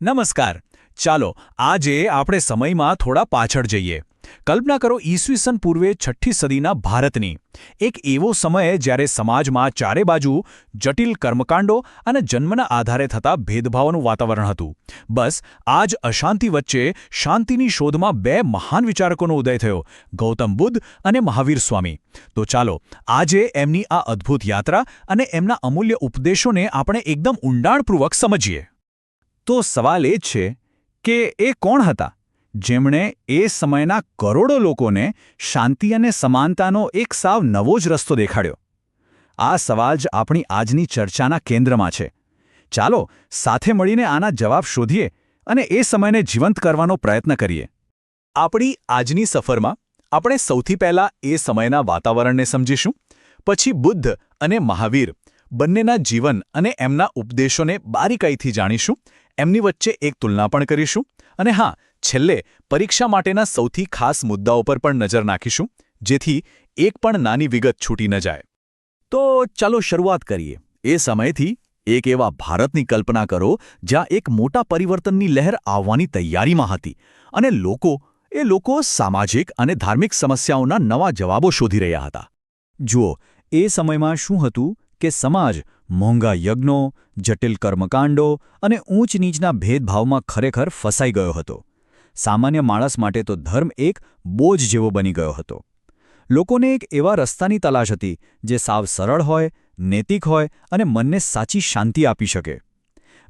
નમસ્કાર. ચાલો આજે આપણે સમયમાં થોડા પાછળ જઈએ. કલ્પના કરો ઈસવીસન પૂર્વે 6ઠ્ઠી સદીના ભારતની. એક એવો સમય જ્યારે સમાજમાં ચારે બાજુ જટિલ કર્મકાંડો અને જન્મના આધારે થતા ભેદભાવનું વાતાવરણ હતું. બસ આ જ અશાંતિ વચ્ચે શાંતિની શોધમાં બે મહાન વિચારકોનો ઉદય થયો, ગૌતમ બુદ્ધ અને મહાવીર સ્વામી. તો ચાલો આજે એમની આ અદ્ભુત યાત્રા અને એમના અમૂલ્ય ઉપદેશોને આપણે એકદમ ઊંડાણપૂર્વક સમજીએ. તો સવાલ એ જ છે કે એ કોણ હતા જેમણે એ સમયના કરોડો લોકોને શાંતિ અને સમાનતાનો એક સાવ નવો જ રસ્તો દેખાડ્યો? આ સવાલ જ આપણી આજની ચર્ચાના કેન્દ્રમાં છે. ચાલો સાથે મળીને આના જવાબ શોધીએ અને એ સમયને જીવંત કરવાનો પ્રયત્ન કરીએ. આપણી આજની સફરમાં આપણે સૌથી પહેલાં એ સમયના વાતાવરણને સમજીશું, પછી બુદ્ધ અને મહાવીર બંનેના જીવન અને એમના ઉપદેશોને બારીકાઈથી જાણીશું, એમની વચ્ચે એક તુલના પણ કરીશું અને હા, છેલ્લે પરીક્ષા માટેના સૌથી ખાસ મુદ્દાઓ પર પણ નજર નાખીશું, જેથી એક પણ નાની વિગત છૂટી ન જાય. તો ચાલો શરૂઆત કરીએ એ સમયથી. એક એવા ભારતની કલ્પના કરો જ્યાં એક મોટા પરિવર્તનની લહેર આવવાની તૈયારીમાં હતી અને લોકો સામાજિક અને ધાર્મિક સમસ્યાઓના નવા જવાબો શોધી રહ્યા હતા. જુઓ, એ સમયમાં શું હતું કે સમાજ મોંઘા યજ્ઞો, જટિલ કર્મકાંડો અને ઊંચ નીચના ભેદભાવમાં ખરેખર ફસાઈ ગયો હતો. સામાન્ય માણસ માટે તો ધર્મ એક બોજ જેવો બની ગયો હતો. લોકોને એક એવા રસ્તાની તલાશ હતી જે સાવ સરળ હોય, નૈતિક હોય અને મનને સાચી શાંતિ આપી શકે.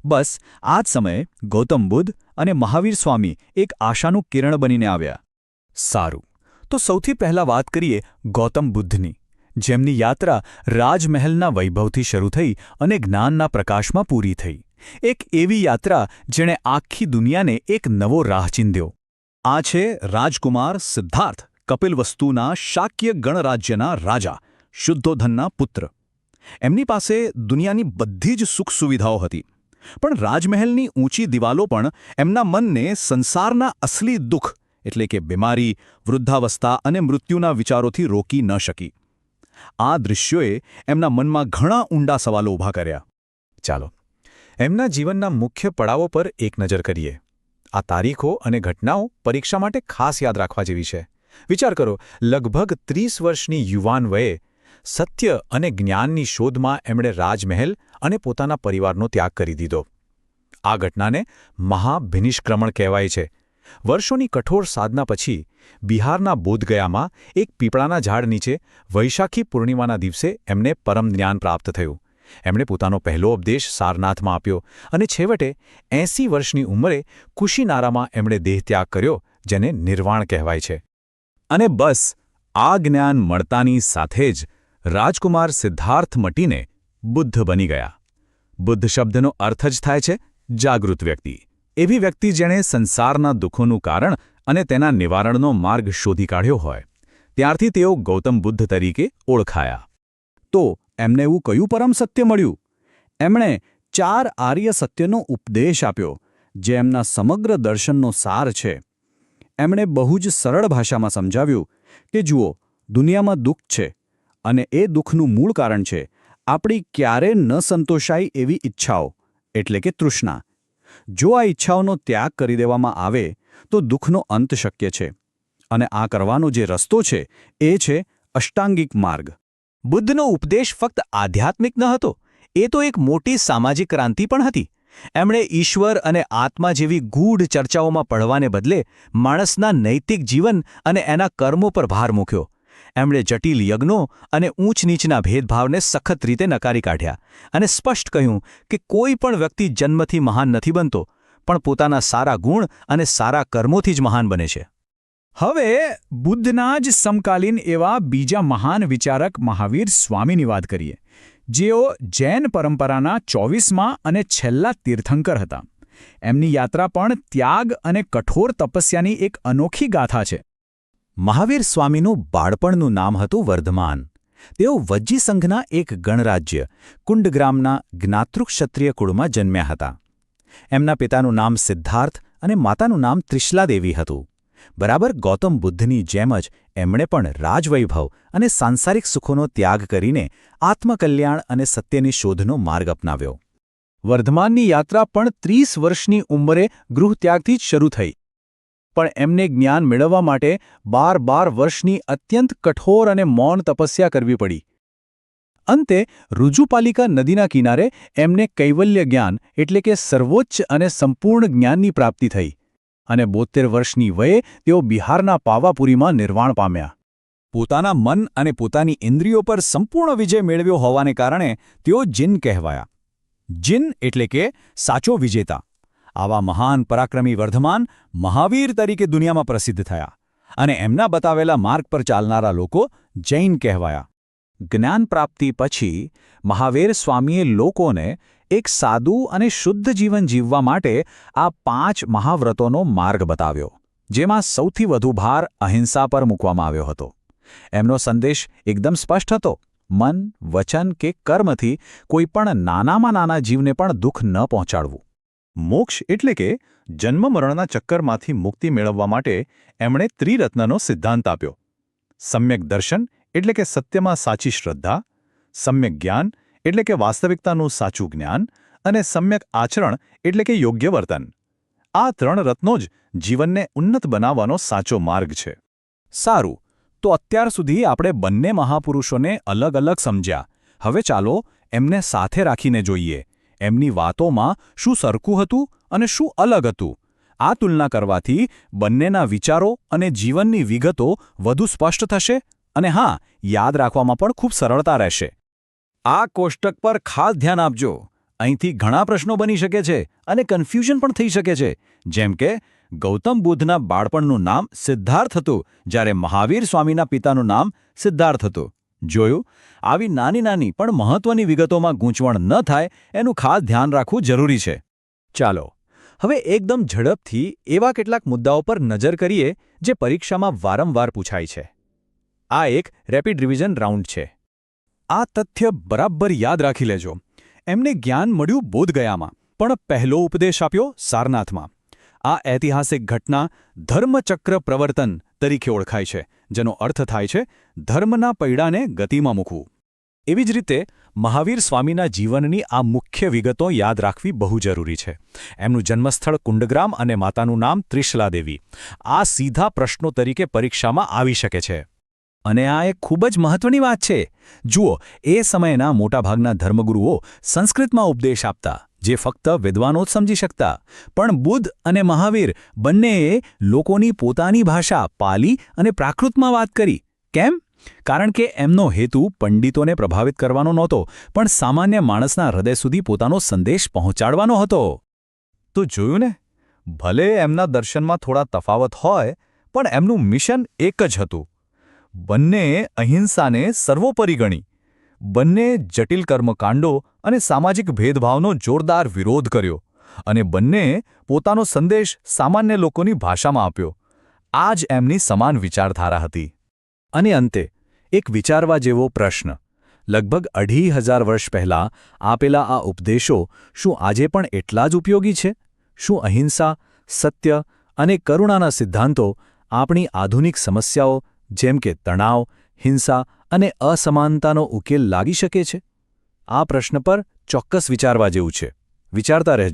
બસ આ જ સમયે ગૌતમ બુદ્ધ અને મહાવીર સ્વામી એક આશાનું કિરણ બનીને આવ્યા. સારું, તો સૌથી પહેલાં વાત કરીએ ગૌતમ બુદ્ધની, જેમની યાત્રા રાજમહેલના વૈભવથી શરૂ થઈ અને જ્ઞાનના પ્રકાશમાં પૂરી થઈ. એક એવી યાત્રા જેણે આખી દુનિયાને એક નવો રાહ ચીંધ્યો. આ છે રાજકુમાર સિદ્ધાર્થ, કપિલવસ્તુના શાક્ય ગણરાજ્યના રાજા, શુદ્ધોધનના પુત્ર. એમની પાસે દુનિયાની બધી જ સુખ સુવિધાઓ હતી, પણ રાજમહેલની ઊંચી દિવાલો પણ એમના મનને સંસારના અસલી દુઃખ એટલે કે બીમારી, વૃદ્ધાવસ્થા અને મૃત્યુના વિચારોથી રોકી ન શકી. આ દૃશ્યોએ એમના મનમાં ઘણા ઊંડા સવાલો ઊભા કર્યા. ચાલો એમના જીવનના મુખ્ય પડાવો પર એક નજર કરીએ. આ તારીખો અને ઘટનાઓ પરીક્ષા માટે ખાસ યાદ રાખવા જેવી છે. વિચાર કરો, લગભગ 30 વર્ષની યુવાન વયે સત્ય અને જ્ઞાનની શોધમાં એમણે રાજમહેલ અને પોતાના પરિવારનો ત્યાગ કરી દીધો. આ ઘટનાને મહાભિનિષ્ક્રમણ કહેવાય છે. વર્ષોની કઠોર સાધના પછી બિહારના બોધગયામાં એક પીપળાના ઝાડ નીચે વૈશાખી પૂર્ણિમાના દિવસે એમને પરમ જ્ઞાન પ્રાપ્ત થયું. એમણે પોતાનો પહેલો ઉપદેશ સારનાથમાં આપ્યો અને છેવટે 80 વર્ષની ઉંમરે કુશીનારામાં એમણે દેહત્યાગ કર્યો, જેને નિર્વાણ કહેવાય છે. અને બસ આ જ્ઞાન મળતાની સાથે જ રાજકુમાર સિદ્ધાર્થ મટીને બુદ્ધ બની ગયા. બુદ્ધ શબ્દનો અર્થ જ થાય છે જાગૃત વ્યક્તિ. એવી વ્યક્તિ જેણે સંસારના દુઃખોનું કારણ અને તેના નિવારણનો માર્ગ શોધી કાઢ્યો હોય. ત્યારથી તેઓ ગૌતમ બુદ્ધ તરીકે ઓળખાયા. તો એમને એવું કયું પરમ સત્ય મળ્યું? એમણે 4 આર્ય સત્યનો ઉપદેશ આપ્યો, જે એમના સમગ્ર દર્શનનો સાર છે. એમણે બહુ જ સરળ ભાષામાં સમજાવ્યું કે જુઓ, દુનિયામાં દુઃખ છે અને એ દુઃખનું મૂળ કારણ છે આપણી ક્યારે ન સંતોષાય એવી ઈચ્છાઓ, એટલે કે તૃષ્ણા. જો આ ઈચ્છાઓનો ત્યાગ કરી દેવામાં આવે તો દુઃખનો અંત શક્ય છે. અને આ કરવાનો જે રસ્તો છે એ છે અષ્ટાંગિક માર્ગ. બુદ્ધનો ઉપદેશ ફક્ત આધ્યાત્મિક ન હતો, એ તો એક મોટી સામાજિક ક્રાંતિ પણ હતી. એમણે ઈશ્વર અને આત્મા જેવી ગૂઢ ચર્ચાઓમાં પડવાને બદલે માણસના નૈતિક જીવન અને એના કર્મો પર ભાર મૂક્યો. એમણે જટિલ યજ્ઞો અને ઊંચ નીચના ભેદભાવને સખત રીતે નકારી કાઢ્યા અને સ્પષ્ટ કહ્યું કે કોઈ પણ વ્યક્તિ જન્મથી મહાન નથી બનતો, પણ પોતાના સારા ગુણ અને સારા કર્મોથી જ મહાન બને છે. હવે બુદ્ધના જ સમકાલીન એવા બીજા મહાન વિચારક મહાવીર સ્વામીની વાત કરીએ, જેઓ જૈન પરંપરાના 24મા અને છેલ્લા તીર્થંકર હતા. એમની યાત્રા પણ ત્યાગ અને કઠોર તપસ્યાની એક અનોખી ગાથા છે. મહાવીર સ્વામીનું બાળપણનું નામ હતું વર્ધમાન. તેઓ વજ્જી સંઘના એક ગણરાજ્ય કુંડગ્રામના જ્ઞાતૃક્ષત્રિય કુળમાં જન્મ્યા હતા. એમના પિતાનું નામ સિદ્ધાર્થ અને માતાનું નામ ત્રિશલાદેવી હતું. બરાબર ગૌતમ બુદ્ધની જેમ જ એમણે પણ રાજવૈભવ અને સાંસારિક સુખોનો ત્યાગ કરીને આત્મકલ્યાણ અને સત્યની શોધનો માર્ગ અપનાવ્યો. વર્ધમાનની યાત્રા પણ 30 વર્ષની ઉંમરે ગૃહત્યાગથી જ શરૂ થઈ. પણ એમને જ્ઞાન મેળવવા માટે 12 વર્ષની અત્યંત કઠોર અને મૌન તપસ્યા કરવી પડી. અંતે ઋજુપાલિકા નદીના કિનારે એમને કૈવલ્ય જ્ઞાન એટલે કે સર્વોચ્ચ અને સંપૂર્ણ જ્ઞાનની પ્રાપ્તિ થઈ અને 72 વર્ષની વયે તેઓ બિહારના પાવાપુરીમાં નિર્વાણ પામ્યા. પોતાના મન અને પોતાની ઇન્દ્રિયો પર સંપૂર્ણ વિજય મેળવ્યો હોવાને કારણે તેઓ જિન કહેવાયા. જિન એટલે કે સાચો વિજેતા. આવા મહાન પરાક્રમી વર્ધમાન મહાવીર તરીકે દુનિયામાં પ્રસિદ્ધ થયા અને એમના બતાવેલા માર્ગ પર ચાલનારા લોકો જૈન કહેવાયા. જ્ઞાન પ્રાપ્તિ પછી મહાવીર સ્વામીએ લોકોને એક સાદું અને શુદ્ધ જીવન જીવવા માટે આ 5 મહાવ્રતોનો માર્ગ બતાવ્યો, જેમાં સૌથી વધુ ભાર અહિંસા પર મૂકવામાં આવ્યો હતો. એમનો સંદેશ એકદમ સ્પષ્ટ હતો: મન, વચન કે કર્મથી કોઈપણ નાનામાં નાના જીવને પણ દુઃખ ન પહોંચાડવું. મોક્ષ એટલે કે જન્મ-મરણના ચક્કરમાંથી મુક્તિ મેળવવા માટે એમણે ત્રિરત્નનો સિદ્ધાંત આપ્યો. સમ્યક દર્શન એટલે કે સત્યમાં સાચી શ્રદ્ધા, સમ્યક જ્ઞાન એટલે કે વાસ્તવિકતાનું સાચું જ્ઞાન અને સમ્યક આચરણ એટલે કે યોગ્ય વર્તન. આ 3 રત્નો જ જીવનને ઉન્નત બનાવવાનો સાચો માર્ગ છે. સારું, તો અત્યાર સુધી આપણે બંને મહાપુરુષોને અલગ અલગ સમજ્યા. હવે ચાલો એમને સાથે રાખીને જોઈએ. એમની વાતોમાં શું સરખું હતું અને શું અલગ હતું. આ તુલના કરવાથી બંનેના વિચારો અને જીવનની વિગતો વધુ સ્પષ્ટ થશે અને હા, યાદ રાખવામાં પણ ખૂબ સરળતા રહેશે. આ કોષ્ટક પર ખાસ ધ્યાન આપજો. અહીંથી ઘણા પ્રશ્નો બની શકે છે અને કન્ફ્યુઝન પણ થઈ શકે છે. જેમ કે ગૌતમ બુદ્ધના બાળપણનું નામ સિદ્ધાર્થ હતું, જ્યારે મહાવીર સ્વામીના પિતાનું નામ સિદ્ધાર્થ હતું. જોયું? આવી નાની પણ મહત્વની વિગતોમાં ગૂંચવણ ન થાય એનું ખાસ ધ્યાન રાખવું જરૂરી છે. ચાલો હવે એકદમ ઝડપથી એવા કેટલાક મુદ્દાઓ પર નજર કરીએ જે પરીક્ષામાં વારંવાર પૂછાય છે. આ એક રેપિડ રિવિઝન રાઉન્ડ છે. આ તથ્ય બરાબર યાદ રાખી લેજો. એમને જ્ઞાન મળ્યું બોધગયામાં, પણ પહેલો ઉપદેશ આપ્યો સારનાથમાં. આ ઐતિહાસિક ઘટના ધર્મચક્ર પ્રવર્તન તરીકે ઓળખાય છે, જેનો અર્થ થાય છે ધર્મના પૈડાને ગતિમાં મૂકવું. એવી જ રીતે મહાવીર સ્વામીના જીવનની આ મુખ્ય વિગતો યાદ રાખવી બહુ જરૂરી છે. એમનું જન્મસ્થળ કુંડગ્રામ અને માતાનું નામ ત્રિશલાદેવી. આ સીધા પ્રશ્નો તરીકે પરીક્ષામાં આવી શકે છે. અને આ એક ખૂબ જ મહત્વની વાત છે. જુઓ, એ સમયના મોટાભાગના ધર્મગુરુઓ સંસ્કૃતમાં ઉપદેશ આપતા, જે ફક્ત વિદ્વાનો જ સમજી શકતા. પણ બુદ્ધ અને મહાવીર બંનેએ લોકોની પોતાની ભાષા પાલી અને પ્રાકૃતમાં વાત કરી. કેમ? કારણ કે એમનો હેતુ પંડિતોને પ્રભાવિત કરવાનો નહોતો, પણ સામાન્ય માણસના હૃદય સુધી પોતાનો સંદેશ પહોંચાડવાનો હતો. તો જોયું ને, ભલે એમના દર્શનમાં થોડા તફાવત હોય, પણ એમનું મિશન એક જ હતું. બંનેએ અહિંસાને સર્વોપરી ગણી. બંને જટિલ કર્મકાંડો અને સામાજિક ભેદભાવનો જોરદાર વિરોધ કર્યો અને બંનેએ પોતાનો સંદેશ સામાન્ય લોકોની ભાષામાં આપ્યો. આ જ એમની સમાન વિચારધારા હતી. અને અંતે એક વિચારવા જેવો પ્રશ્ન: લગભગ 2500 વર્ષ પહેલાં આપેલા આ ઉપદેશો શું આજે પણ એટલા જ ઉપયોગી છે? શું અહિંસા, સત્ય અને કરુણાના સિદ્ધાંતો આપણી આધુનિક સમસ્યાઓ જેમ કે તણાવ, હિંસા અને અસમાનતાનો ઉકેલ લાગી શકે છે? આ પ્રશ્ન પર ચોક્કસ વિચારવા જેવું છે. વિચારતા રહેજો.